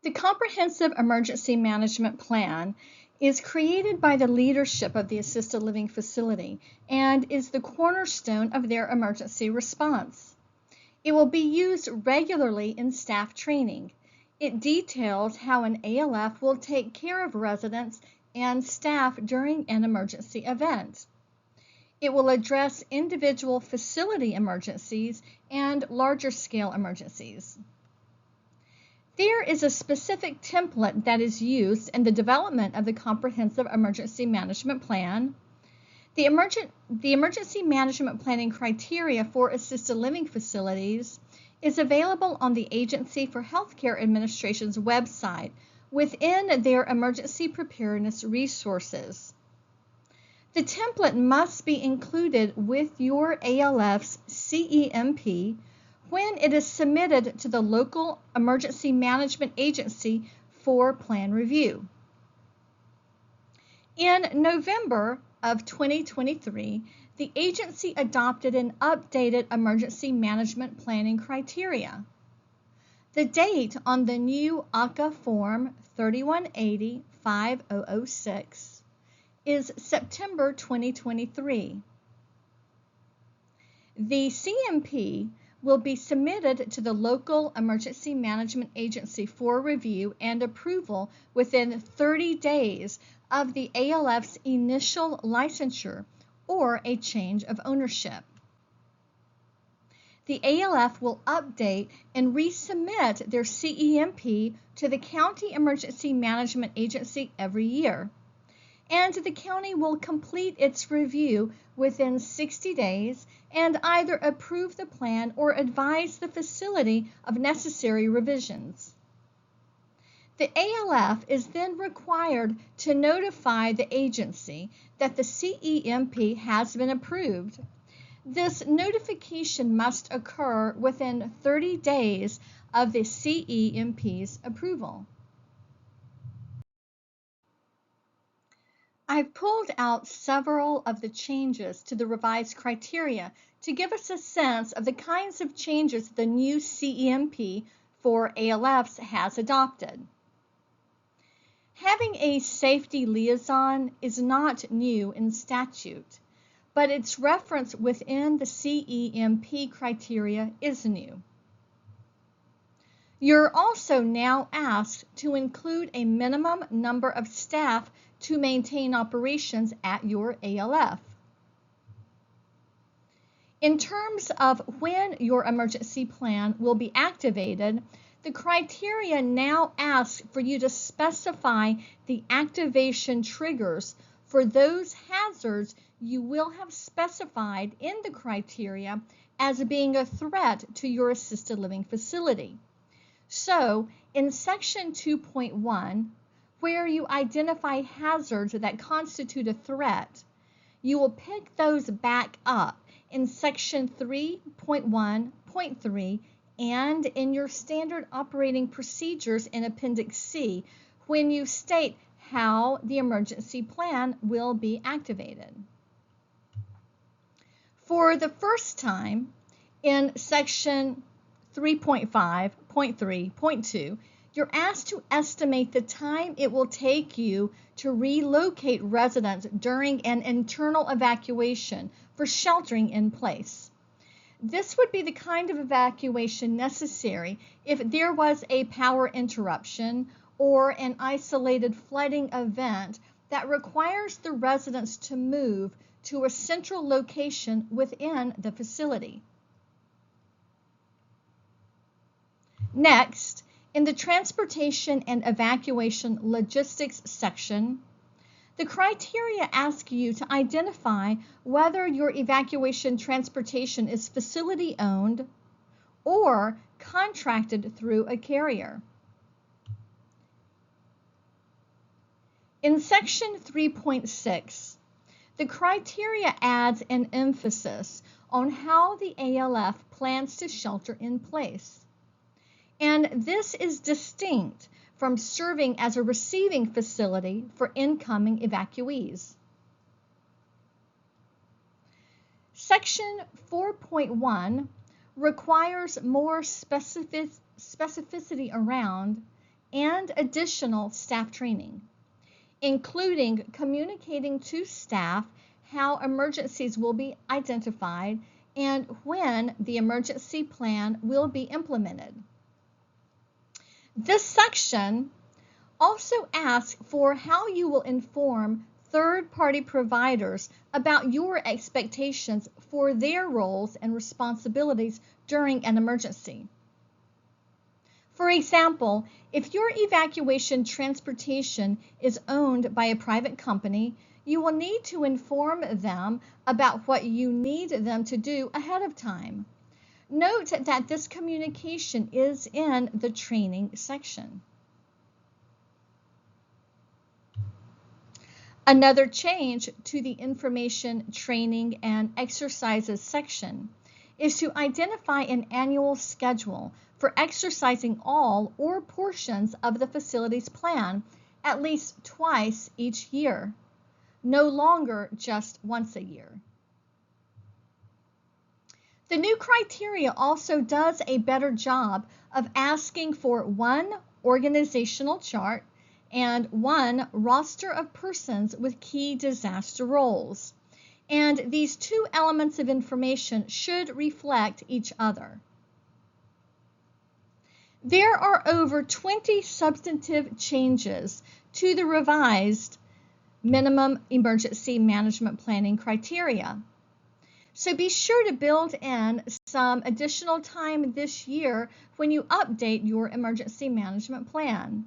The Comprehensive Emergency Management Plan is created by the leadership of the assisted living facility and is the cornerstone of their emergency response. It will be used regularly in staff training. It details how an ALF will take care of residents and staff during an emergency event. It will address individual facility emergencies and larger scale emergencies. There is a specific template that is used in the development of the Comprehensive Emergency Management Plan. The emergency management planning criteria for assisted living facilities is available on the Agency for Healthcare Administration's website within their emergency preparedness resources. The template must be included with your ALF's CEMP when it is submitted to the local emergency management agency for plan review. In November of 2023, the agency adopted an updated emergency management planning criteria. The date on the new ACA Form 3180-5006 is September 2023. The CMP will be submitted to the local emergency management agency for review and approval within 30 days of the ALF's initial licensure or a change of ownership. The ALF will update and resubmit their CEMP to the County Emergency Management Agency every year, and the county will complete its review within 60 days and either approve the plan or advise the facility of necessary revisions. The ALF is then required to notify the agency that the CEMP has been approved. This notification must occur within 30 days of the CEMP's approval. I've pulled out several of the changes to the revised criteria to give us a sense of the kinds of changes the new CEMP for ALFs has adopted. Having a safety liaison is not new in statute, but its reference within the CEMP criteria is new. You're also now asked to include a minimum number of staff to maintain operations at your ALF. In terms of when your emergency plan will be activated, the criteria now asks for you to specify the activation triggers for those hazards you will have specified in the criteria as being a threat to your assisted living facility. So, in section 2.1, where you identify hazards that constitute a threat, you will pick those back up in section 3.1.3 and in your standard operating procedures in Appendix C when you state how the emergency plan will be activated. For the first time, in section 3.5.3.2, you're asked to estimate the time it will take you to relocate residents during an internal evacuation for sheltering in place. This would be the kind of evacuation necessary if there was a power interruption or an isolated flooding event that requires the residents to move to a central location within the facility. Next, in the Transportation and Evacuation Logistics section, the criteria ask you to identify whether your evacuation transportation is facility-owned or contracted through a carrier. In section 3.6, the criteria adds an emphasis on how the ALF plans to shelter in place. And this is distinct from serving as a receiving facility for incoming evacuees. Section 4.1 requires more specificity around and additional staff training, including communicating to staff how emergencies will be identified and when the emergency plan will be implemented. This section also asks for how you will inform third-party providers about your expectations for their roles and responsibilities during an emergency. For example, if your evacuation transportation is owned by a private company, you will need to inform them about what you need them to do ahead of time. Note that this communication is in the training section. Another change to the information, training, and exercises section is to identify an annual schedule for exercising all or portions of the facility's plan at least twice each year, no longer just once a year. The new criteria also does a better job of asking for one organizational chart and one roster of persons with key disaster roles. And these two elements of information should reflect each other. There are over 20 substantive changes to the revised minimum emergency management planning criteria. So be sure to build in some additional time this year when you update your emergency management plan.